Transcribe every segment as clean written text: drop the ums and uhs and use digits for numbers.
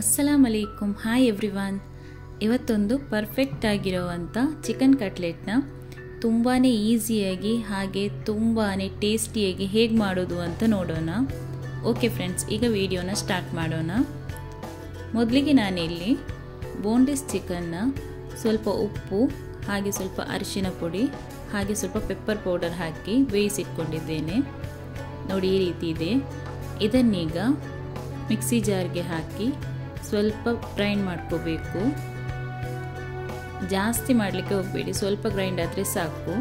ಅಸ್ಸಲಾಮ್ ಅಲೈಕುಂ. Hi everyone. ಇವತ್ತೊಂದು perfect ಆಗಿರುವಂಥ ಚಿಕನ್ ಕಟ್ಲೆಟ್ನ ತುಂಬಾ ಈಸಿಯಾಗಿ ಹಾಗೆ ತುಂಬಾ ಟೇಸ್ಟಿಯಾಗಿ ಹೇಗೆ ಮಾಡೋದು ಅಂತ ನೋಡೋಣ. ಓಕೆ ಫ್ರೆಂಡ್ಸ್, ಈಗ ವಿಡಿಯೋನ ಸ್ಟಾರ್ಟ್ ಮಾಡೋಣ. ಮೊದಲಿಗೆ ನಾನಿಲ್ಲಿ ಬೋನ್ಲೆಸ್ ಚಿಕನ್ನ ಸ್ವಲ್ಪ ಉಪ್ಪು ಹಾಗೆ ಸ್ವಲ್ಪ ಅರಿಶಿನ ಪುಡಿ ಹಾಗೆ ಸ್ವಲ್ಪ ಪೆಪ್ಪರ್ ಪೌಡರ್ ಹಾಕಿ ಬೇಯಿಸಿಟ್ಕೊಂಡಿದ್ದೇನೆ. ನೋಡಿ, ಈ ರೀತಿ ಇದೆ. ಇದನ್ನೀಗ ಮಿಕ್ಸಿ ಜಾರ್ಗೆ ಹಾಕಿ ಸ್ವಲ್ಪ ಗ್ರೈಂಡ್ ಮಾಡ್ಕೋಬೇಕು. ಜಾಸ್ತಿ ಮಾಡಲಿಕ್ಕೆ ಹೋಗಬೇಡಿ, ಸ್ವಲ್ಪ ಗ್ರೈಂಡ್ ಆದರೆ ಸಾಕು.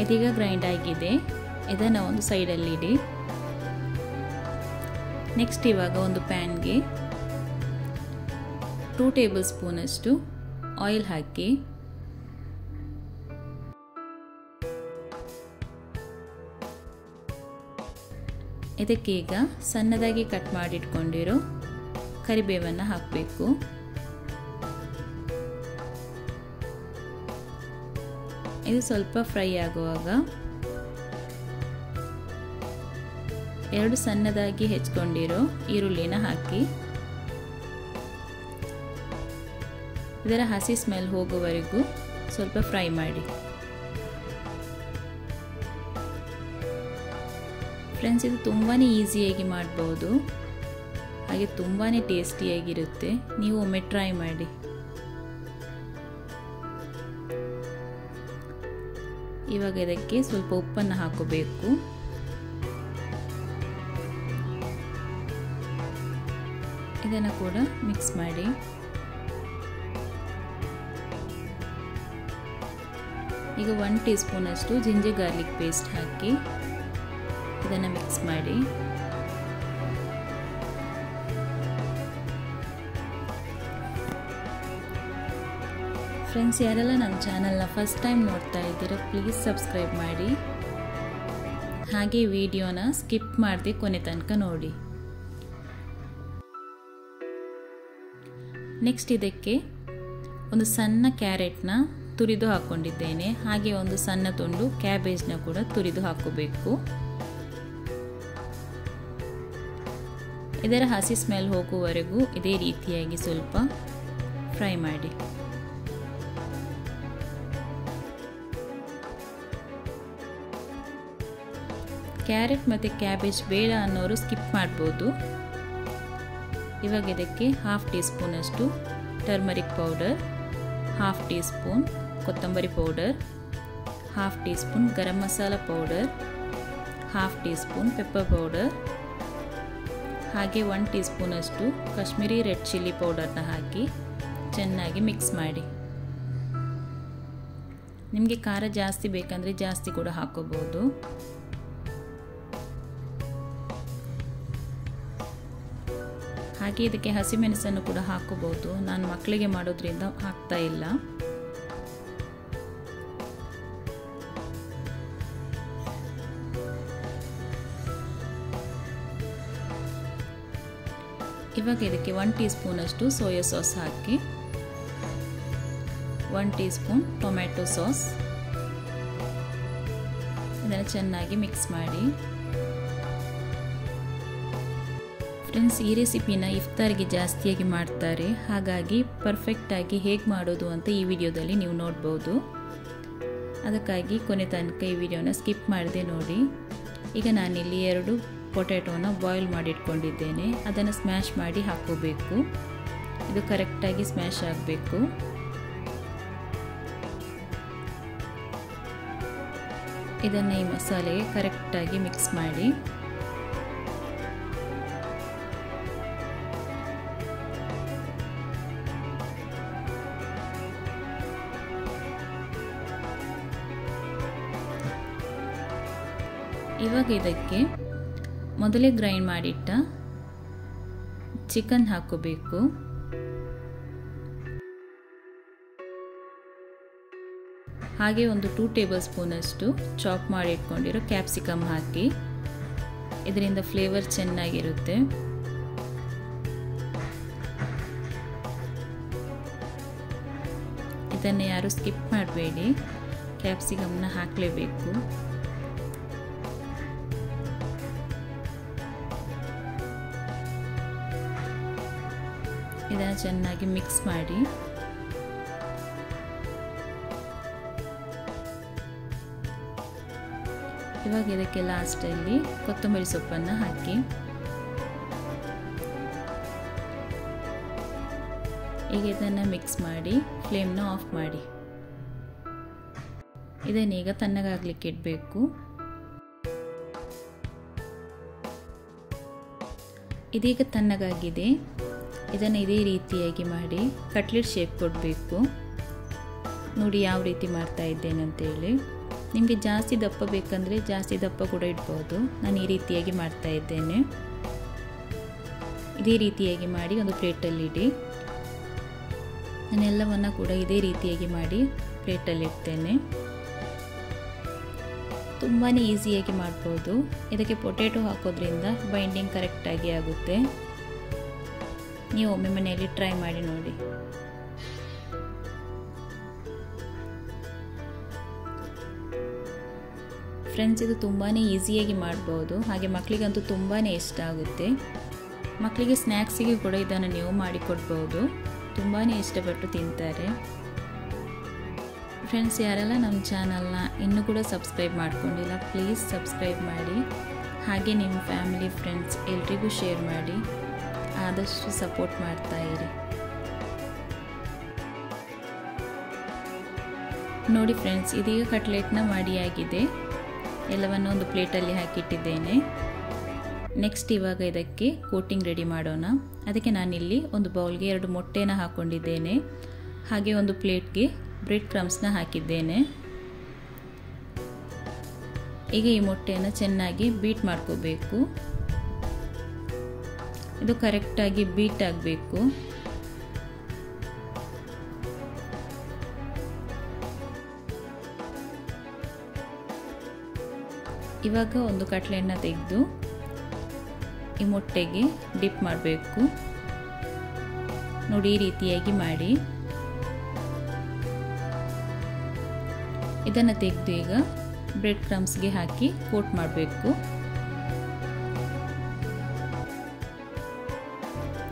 ಇದೀಗ ಗ್ರೈಂಡ್ ಆಗಿದೆ. ಇದನ್ನು ಒಂದು ಸೈಡಲ್ಲಿ ಇಡಿ. ನೆಕ್ಸ್ಟ್ ಇವಾಗ ಒಂದು ಪ್ಯಾನ್ಗೆ 2 ಟೇಬಲ್ ಸ್ಪೂನಷ್ಟು ಆಯಿಲ್ ಹಾಕಿ ಇದಕ್ಕೆ ಈಗ ಸಣ್ಣದಾಗಿ ಕಟ್ ಮಾಡಿಟ್ಕೊಂಡಿರೋ ಕರಿಬೇವನ್ನು ಹಾಕಬೇಕು. ಇದು ಸ್ವಲ್ಪ ಫ್ರೈ ಆಗುವಾಗ 2 ಸಣ್ಣದಾಗಿ ಹೆಚ್ಚಿಕೊಂಡಿರೋ ಈರುಳ್ಳಿನ ಹಾಕಿ ಇದರ ಹಸಿ ಸ್ಮೆಲ್ ಹೋಗುವವರೆಗೂ ಸ್ವಲ್ಪ ಫ್ರೈ ಮಾಡಿ. ಫ್ರೆಂಡ್ಸ್, ಇದು ತುಂಬಾ ಈಸಿಯಾಗಿ ಮಾಡ್ಬೋದು ಹಾಗೆ ತುಂಬಾ ಟೇಸ್ಟಿಯಾಗಿರುತ್ತೆ. ನೀವು ಒಮ್ಮೆ ಟ್ರೈ ಮಾಡಿ. ಇವಾಗ ಇದಕ್ಕೆ ಸ್ವಲ್ಪ ಉಪ್ಪನ್ನು ಹಾಕೋಬೇಕು. ಇದನ್ನು ಕೂಡ ಮಿಕ್ಸ್ ಮಾಡಿ. ಈಗ 1 ಟೀ ಸ್ಪೂನಷ್ಟು ಜಿಂಜರ್ ಗಾರ್ಲಿಕ್ ಪೇಸ್ಟ್ ಹಾಕಿ ಇದನ್ನು ಮಿಕ್ಸ್ ಮಾಡಿ. ಫ್ರೆಂಡ್ಸ್, ಯಾರೆಲ್ಲ ನನ್ನ ಚಾನಲ್ನ ಫಸ್ಟ್ ಟೈಮ್ ನೋಡ್ತಾ ಇದ್ದೀರೋ ಪ್ಲೀಸ್ ಸಬ್ಸ್ಕ್ರೈಬ್ ಮಾಡಿ ಹಾಗೆ ವಿಡಿಯೋನ ಸ್ಕಿಪ್ ಮಾಡದೆ ಕೊನೆ ತನಕ ನೋಡಿ. ನೆಕ್ಸ್ಟ್ ಇದಕ್ಕೆ ಒಂದು ಸಣ್ಣ ಕ್ಯಾರೆಟ್ನ ತುರಿದು ಹಾಕ್ಕೊಂಡಿದ್ದೇನೆ. ಹಾಗೆ ಒಂದು ಸಣ್ಣ ತುಂಡು ಕ್ಯಾಬೇಜ್ನ ಕೂಡ ತುರಿದು ಹಾಕೋಬೇಕು. ಇದರ ಹಸಿ ಸ್ಮೆಲ್ ಹೋಗುವವರೆಗೂ ಇದೇ ರೀತಿಯಾಗಿ ಸ್ವಲ್ಪ ಫ್ರೈ ಮಾಡಿ. ಕ್ಯಾರೆಟ್ ಮತ್ತು ಕ್ಯಾಬೇಜ್ ಬೇಡ ಅನ್ನೋರು ಸ್ಕಿಪ್ ಮಾಡ್ಬೋದು. ಇವಾಗ ಇದಕ್ಕೆ 1/2 ಟೀ ಸ್ಪೂನಷ್ಟು ಟರ್ಮರಿಕ್ ಪೌಡರ್, 1/2 ಟೀ ಸ್ಪೂನ್ ಕೊತ್ತಂಬರಿ powder, 1/2 teaspoon garam masala powder, 1/2 teaspoon pepper powder ಹಾಗೆ 1 ಟೀ ಸ್ಪೂನಷ್ಟು ಕಾಶ್ಮೀರಿ ರೆಡ್ ಚಿಲ್ಲಿ ಪೌಡರ್ನ ಹಾಕಿ ಚೆನ್ನಾಗಿ ಮಿಕ್ಸ್ ಮಾಡಿ. ನಿಮಗೆ ಖಾರ ಜಾಸ್ತಿ ಬೇಕಂದರೆ ಜಾಸ್ತಿ ಕೂಡ ಹಾಕೋಬಹುದು. ಹಾಗೆ ಇದಕ್ಕೆ ಹಸಿಮೆಣಸನ್ನು ಕೂಡ ಹಾಕೋಬಹುದು. ನಾನು ಮಕ್ಕಳಿಗೆ ಮಾಡೋದ್ರಿಂದ ಹಾಕ್ತಾ ಇಲ್ಲ. ಇವಾಗ ಇದಕ್ಕೆ 1 ಟೀ ಸ್ಪೂನಷ್ಟು ಸೋಯಾ ಸಾಸ್ ಹಾಕಿ 1 ಟೀ ಸ್ಪೂನ್ ಟೊಮ್ಯಾಟೊ ಸಾಸ್ ಇದನ್ನು ಚೆನ್ನಾಗಿ ಮಿಕ್ಸ್ ಮಾಡಿ. ಫ್ರೆಂಡ್ಸ್, ಈ ರೆಸಿಪಿನ ಇಫ್ತಾರ್ಗೆ ಜಾಸ್ತಿಯಾಗಿ ಮಾಡ್ತಾರೆ. ಹಾಗಾಗಿ ಪರ್ಫೆಕ್ಟಾಗಿ ಹೇಗೆ ಮಾಡೋದು ಅಂತ ಈ ವಿಡಿಯೋದಲ್ಲಿ ನೀವು ನೋಡ್ಬೋದು. ಅದಕ್ಕಾಗಿ ಕೊನೆ ತನಕ ಈ ವಿಡಿಯೋನ ಸ್ಕಿಪ್ ಮಾಡದೆ ನೋಡಿ. ಈಗ ನಾನಿಲ್ಲಿ 2 ಪೊಟ್ಯಾಟೋನ ಬಾಯ್ಲ್ ಮಾಡಿಟ್ಕೊಂಡಿದ್ದೇನೆ. ಅದನ್ನು ಸ್ಮ್ಯಾಶ್ ಮಾಡಿ ಹಾಕೋಬೇಕು. ಇದು ಕರೆಕ್ಟಾಗಿ ಸ್ಮ್ಯಾಶ್ ಆಗಬೇಕು. ಇದನ್ನು ಈ ಮಸಾಲೆಗೆ ಕರೆಕ್ಟಾಗಿ ಮಿಕ್ಸ್ ಮಾಡಿ. ಇವಾಗ ಇದಕ್ಕೆ ಮೊದಲೇ ಗ್ರೈಂಡ್ ಮಾಡಿಟ್ಟ ಚಿಕನ್ ಹಾಕೋಬೇಕು. ಹಾಗೆ ಒಂದು 2 ಟೇಬಲ್ ಸ್ಪೂನಷ್ಟು ಚಾಪ್ ಮಾಡಿ ಇಟ್ಕೊಂಡಿರೋ ಕ್ಯಾಪ್ಸಿಕಮ್ ಹಾಕಿ. ಇದರಿಂದ ಫ್ಲೇವರ್ ಚೆನ್ನಾಗಿರುತ್ತೆ. ಇದನ್ನು ಯಾರು ಸ್ಕಿಪ್ ಮಾಡಬೇಡಿ, ಕ್ಯಾಪ್ಸಿಕಮ್ನ ಹಾಕಲೇಬೇಕು. ಇದನ್ನು ಚೆನ್ನಾಗಿ ಮಿಕ್ಸ್ ಮಾಡಿ ಇವಾಗ ಇದಕ್ಕೆ ಲಾಸ್ಟಲ್ಲಿ ಕೊತ್ತಂಬರಿ ಸೊಪ್ಪನ್ನು ಹಾಕಿ ಈಗ ಇದನ್ನು ಮಿಕ್ಸ್ ಮಾಡಿ ಫ್ಲೇಮ್ನ ಆಫ್ ಮಾಡಿ ಇದನ್ನೀಗ ತಣ್ಣಗಾಗಲಿಕ್ಕೆ ಇಡಬೇಕು. ಇದೀಗ ತಣ್ಣಗಾಗಿದೆ. ಇದನ್ನು ಇದೇ ರೀತಿಯಾಗಿ ಮಾಡಿ ಕಟ್ಲೆಟ್ ಶೇಪ್ ಕೊಡಬೇಕು. ನೋಡಿ ಯಾವ ರೀತಿ ಮಾಡ್ತಾ ಇದ್ದೇನೆ ಅಂತೇಳಿ. ನಿಮಗೆ ಜಾಸ್ತಿ ದಪ್ಪ ಬೇಕಂದರೆ ಜಾಸ್ತಿ ದಪ್ಪ ಕೂಡ ಇಡ್ಬೋದು. ನಾನು ಈ ರೀತಿಯಾಗಿ ಮಾಡ್ತಾ ಇದ್ದೇನೆ. ಇದೇ ರೀತಿಯಾಗಿ ಮಾಡಿ ಒಂದು ಪ್ಲೇಟಲ್ಲಿ ಇಡಿ. ನಾನೆಲ್ಲವನ್ನು ಕೂಡ ಇದೇ ರೀತಿಯಾಗಿ ಮಾಡಿ ಪ್ಲೇಟಲ್ಲಿ ಇಡ್ತೇನೆ. ತುಂಬಾ ಈಸಿಯಾಗಿ ಮಾಡ್ಬೋದು. ಇದಕ್ಕೆ ಪೊಟ್ಯಾಟೊ ಹಾಕೋದ್ರಿಂದ ಬೈಂಡಿಂಗ್ ಕರೆಕ್ಟಾಗಿ ಆಗುತ್ತೆ. ನೀವು ಒಮ್ಮೆ ಮನೆಯಲ್ಲಿ ಟ್ರೈ ಮಾಡಿ ನೋಡಿ. ಫ್ರೆಂಡ್ಸ್, ಇದು ತುಂಬಾ ಈಸಿಯಾಗಿ ಮಾಡ್ಬೋದು. ಹಾಗೆ ಮಕ್ಕಳಿಗಂತೂ ತುಂಬಾ ಇಷ್ಟ ಆಗುತ್ತೆ. ಮಕ್ಕಳಿಗೆ ಸ್ನ್ಯಾಕ್ಸಿಗೆ ಕೂಡ ಇದನ್ನು ನೀವು ಮಾಡಿಕೊಡ್ಬೋದು. ತುಂಬಾ ಇಷ್ಟಪಟ್ಟು ತಿಂತಾರೆ. ಫ್ರೆಂಡ್ಸ್, ಯಾರೆಲ್ಲ ನಮ್ಮ ಚಾನಲ್ನ ಇನ್ನೂ ಕೂಡ ಸಬ್ಸ್ಕ್ರೈಬ್ ಮಾಡ್ಕೊಂಡಿಲ್ಲ, ಪ್ಲೀಸ್ ಸಬ್ಸ್ಕ್ರೈಬ್ ಮಾಡಿ. ಹಾಗೆ ನಿಮ್ಮ ಫ್ಯಾಮಿಲಿ ಫ್ರೆಂಡ್ಸ್ ಎಲ್ರಿಗೂ ಶೇರ್ ಮಾಡಿ. ಆದಷ್ಟು ಸಪೋರ್ಟ್ ಮಾಡ್ತಾ ಇರಿ. ನೋಡಿ ಫ್ರೆಂಡ್ಸ್, ಇದೀಗ ಕಟ್ಲೆಟ್ನ ಮಾಡಿಯಾಗಿದೆ. ಎಲ್ಲವನ್ನು ಒಂದು ಪ್ಲೇಟಲ್ಲಿ ಹಾಕಿಟ್ಟಿದ್ದೇನೆ. ನೆಕ್ಸ್ಟ್ ಇವಾಗ ಇದಕ್ಕೆ ಕೋಟಿಂಗ್ ರೆಡಿ ಮಾಡೋಣ. ಅದಕ್ಕೆ ನಾನಿಲ್ಲಿ ಒಂದು ಬೌಲ್ಗೆ 2 ಮೊಟ್ಟೆನ ಹಾಕ್ಕೊಂಡಿದ್ದೇನೆ. ಹಾಗೆ ಒಂದು ಪ್ಲೇಟ್ಗೆ ಬ್ರೆಡ್ ಕ್ರಮ್ಸ್ನ ಹಾಕಿದ್ದೇನೆ. ಈಗ ಈ ಮೊಟ್ಟೆಯನ್ನು ಚೆನ್ನಾಗಿ ಬೀಟ್ ಮಾಡ್ಕೋಬೇಕು. ಇದು ಕರೆಕ್ಟಾಗಿ ಬೀಟ್ ಆಗಬೇಕು. ಇವಾಗ ಒಂದು ಕಟ್ಲೆಟ್ನ ತೆಗೆದು ಈ ಮೊಟ್ಟೆಗೆ ಡಿಪ್ ಮಾಡಬೇಕು. ನೋಡಿ ಈ ರೀತಿಯಾಗಿ ಮಾಡಿ. ಇದನ್ನು ತೆಗೆದು ಈಗ ಬ್ರೆಡ್ ಕ್ರಮ್ಸ್ಗೆ ಹಾಕಿ ಕೋಟ್ ಮಾಡಬೇಕು.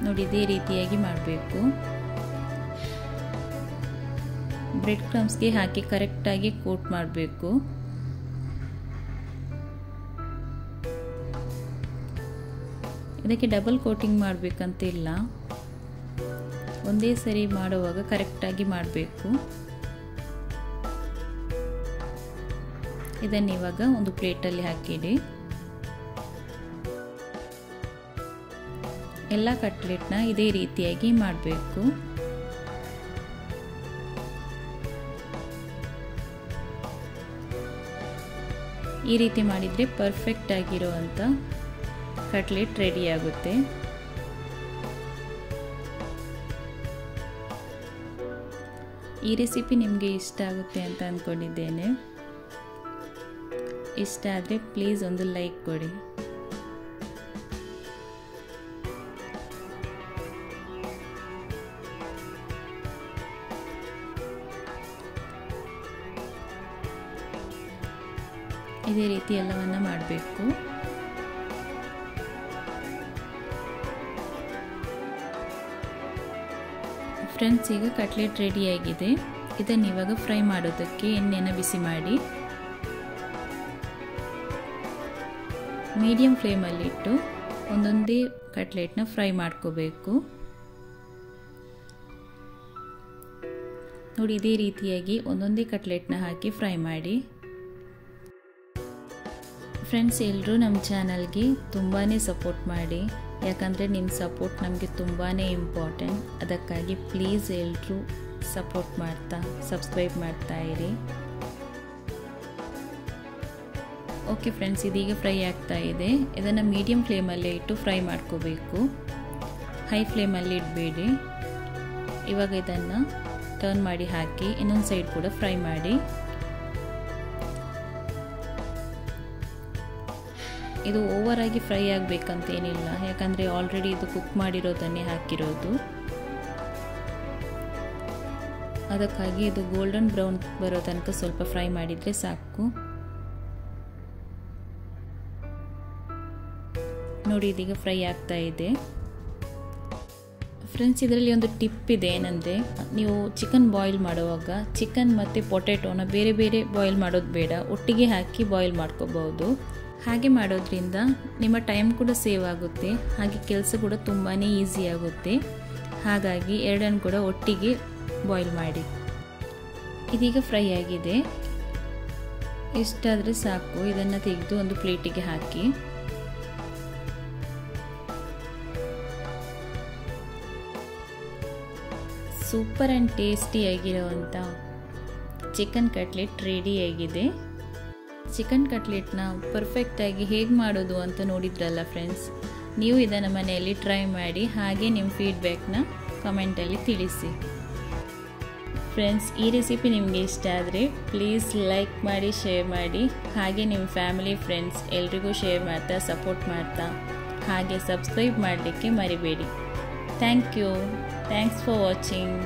ನೋಡಿ ಇದೇ ರೀತಿಯಾಗಿ ಮಾಡಬೇಕು. ಬ್ರೆಡ್ ಕ್ರಮ್ಸ್ಗೆ ಹಾಕಿ ಕರೆಕ್ಟಾಗಿ ಕೋಟ್ ಮಾಡಬೇಕು. ಇದಕ್ಕೆ ಡಬಲ್ ಕೋಟಿಂಗ್ ಮಾಡಬೇಕಂತಿಲ್ಲ, ಒಂದೇ ಸರಿ ಮಾಡುವಾಗ ಕರೆಕ್ಟಾಗಿ ಮಾಡಬೇಕು. ಇದನ್ನು ಇವಾಗ ಒಂದು ಪ್ಲೇಟಲ್ಲಿ ಹಾಕಿಡಿ. ಎಲ್ಲ ಕಟ್ಲೆಟ್ನ ಇದೇ ರೀತಿಯಾಗಿ ಮಾಡಬೇಕು. ಈ ರೀತಿ ಮಾಡಿದರೆ ಪರ್ಫೆಕ್ಟ್ ಆಗಿರುವಂಥ ಕಟ್ಲೆಟ್ ರೆಡಿ ಆಗುತ್ತೆ. ಈ ರೆಸಿಪಿ ನಿಮಗೆ ಇಷ್ಟ ಆಗುತ್ತೆ ಅಂತ ಅಂದ್ಕೊಂಡಿದ್ದೇನೆ. ಇಷ್ಟ ಆದರೆ ಪ್ಲೀಸ್ ಒಂದು ಲೈಕ್ ಕೊಡಿ. ಇದೇ ರೀತಿ ಎಲ್ಲವನ್ನ ಮಾಡಬೇಕು. ಫ್ರೆಂಡ್ಸ್, ಈಗ ಕಟ್ಲೆಟ್ ರೆಡಿಯಾಗಿದೆ. ಇದನ್ನು ಇವಾಗ ಫ್ರೈ ಮಾಡೋದಕ್ಕೆ ಎಣ್ಣೆನ ಬಿಸಿ ಮಾಡಿ ಮೀಡಿಯಂ ಫ್ಲೇಮಲ್ಲಿಟ್ಟು ಒಂದೊಂದೇ ಕಟ್ಲೆಟ್ನ ಫ್ರೈ ಮಾಡ್ಕೋಬೇಕು. ನೋಡಿ ಇದೇ ರೀತಿಯಾಗಿ ಒಂದೊಂದೇ ಕಟ್ಲೆಟ್ನ ಹಾಕಿ ಫ್ರೈ ಮಾಡಿ. ಫ್ರೆಂಡ್ಸ್, ಎಲ್ಲರೂ ನಮ್ಮ ಚಾನಲ್ಗೆ ತುಂಬಾ ಸಪೋರ್ಟ್ ಮಾಡಿ. ಯಾಕಂದರೆ ನಿಮ್ಮ ಸಪೋರ್ಟ್ ನಮಗೆ ತುಂಬಾ ಇಂಪಾರ್ಟೆಂಟ್. ಅದಕ್ಕಾಗಿ ಪ್ಲೀಸ್ ಎಲ್ಲರೂ ಸಪೋರ್ಟ್ ಮಾಡ್ತಾ ಸಬ್ಸ್ಕ್ರೈಬ್ ಮಾಡ್ತಾ ಇರಿ. ಓಕೆ ಫ್ರೆಂಡ್ಸ್, ಇದೀಗ ಫ್ರೈ ಆಗ್ತಾ ಇದೆ. ಇದನ್ನು ಮೀಡಿಯಂ ಫ್ಲೇಮಲ್ಲೇ ಇಟ್ಟು ಫ್ರೈ ಮಾಡ್ಕೋಬೇಕು. ಹೈ ಫ್ಲೇಮಲ್ಲಿ ಇಡಬೇಡಿ. ಇವಾಗ ಇದನ್ನು ಟರ್ನ್ ಮಾಡಿ ಹಾಕಿ ಇನ್ನೊಂದು ಸೈಡ್ ಕೂಡ ಫ್ರೈ ಮಾಡಿ. ಇದು ಓವರ್ ಆಗಿ ಫ್ರೈ ಆಗಬೇಕಂತೇನಿಲ್ಲ, ಯಾಕಂದರೆ ಆಲ್ರೆಡಿ ಇದು ಕುಕ್ ಮಾಡಿರೋದನ್ನೇ ಹಾಕಿರೋದು. ಅದಕ್ಕಾಗಿ ಇದು ಗೋಲ್ಡನ್ ಬ್ರೌನ್ ಬರೋ ತನಕ ಸ್ವಲ್ಪ ಫ್ರೈ ಮಾಡಿದರೆ ಸಾಕು. ನೋಡಿ ಇದೀಗ ಫ್ರೈ ಆಗ್ತಾ ಇದೆ. ಫ್ರೆಂಡ್ಸ್, ಇದರಲ್ಲಿ ಒಂದು ಟಿಪ್ ಇದೆ. ಏನಂದರೆ, ನೀವು ಚಿಕನ್ ಬಾಯ್ಲ್ ಮಾಡುವಾಗ ಚಿಕನ್ ಮತ್ತು ಪೊಟ್ಯಾಟೋನ ಬೇರೆ ಬೇರೆ ಬಾಯ್ಲ್ ಮಾಡೋದು ಬೇಡ, ಒಟ್ಟಿಗೆ ಹಾಕಿ ಬಾಯ್ಲ್ ಮಾಡ್ಕೋಬಹುದು. ಹಾಗೆ ಮಾಡೋದ್ರಿಂದ ನಿಮ್ಮ ಟೈಮ್ ಕೂಡ ಸೇವ್ ಆಗುತ್ತೆ, ಹಾಗೆ ಕೆಲಸ ಕೂಡ ತುಂಬಾ ಈಸಿ ಆಗುತ್ತೆ. ಹಾಗಾಗಿ ಎರಡನ್ನು ಕೂಡ ಒಟ್ಟಿಗೆ ಬಾಯ್ಲ್ ಮಾಡಿ. ಇದೀಗ ಫ್ರೈ ಆಗಿದೆ, ಇಷ್ಟಾದರೆ ಸಾಕು. ಇದನ್ನು ತೆಗೆದು ಒಂದು ಪ್ಲೇಟಿಗೆ ಹಾಕಿ. ಸೂಪರ್ ಆ್ಯಂಡ್ ಟೇಸ್ಟಿಯಾಗಿರೋವಂಥ ಚಿಕನ್ ಕಟ್ಲೆಟ್ ರೆಡಿಯಾಗಿದೆ. ಚಿಕನ್ ಕಟ್ಲೆಟ್ನ ಪರ್ಫೆಕ್ಟಾಗಿ ಹೇಗೆ ಮಾಡೋದು ಅಂತ ನೋಡಿದ್ರಲ್ಲ ಫ್ರೆಂಡ್ಸ್. ನೀವು ಇದನ್ನು ಮನೆಯಲ್ಲಿ ಟ್ರೈ ಮಾಡಿ, ಹಾಗೆ ನಿಮ್ಮ ಫೀಡ್ಬ್ಯಾಕ್ನ ಕಮೆಂಟಲ್ಲಿ ತಿಳಿಸಿ. ಫ್ರೆಂಡ್ಸ್, ಈ ರೆಸಿಪಿ ನಿಮಗೆ ಇಷ್ಟ ಆದರೆ ಪ್ಲೀಸ್ ಲೈಕ್ ಮಾಡಿ, ಶೇರ್ ಮಾಡಿ, ಹಾಗೆ ನಿಮ್ಮ ಫ್ಯಾಮಿಲಿ ಫ್ರೆಂಡ್ಸ್ ಎಲ್ರಿಗೂ ಶೇರ್ ಮಾಡ್ತಾ ಸಪೋರ್ಟ್ ಮಾಡ್ತಾ, ಹಾಗೆ ಸಬ್ಸ್ಕ್ರೈಬ್ ಮಾಡಲಿಕ್ಕೆ ಮರಿಬೇಡಿ. Thank you. Thanks for watching.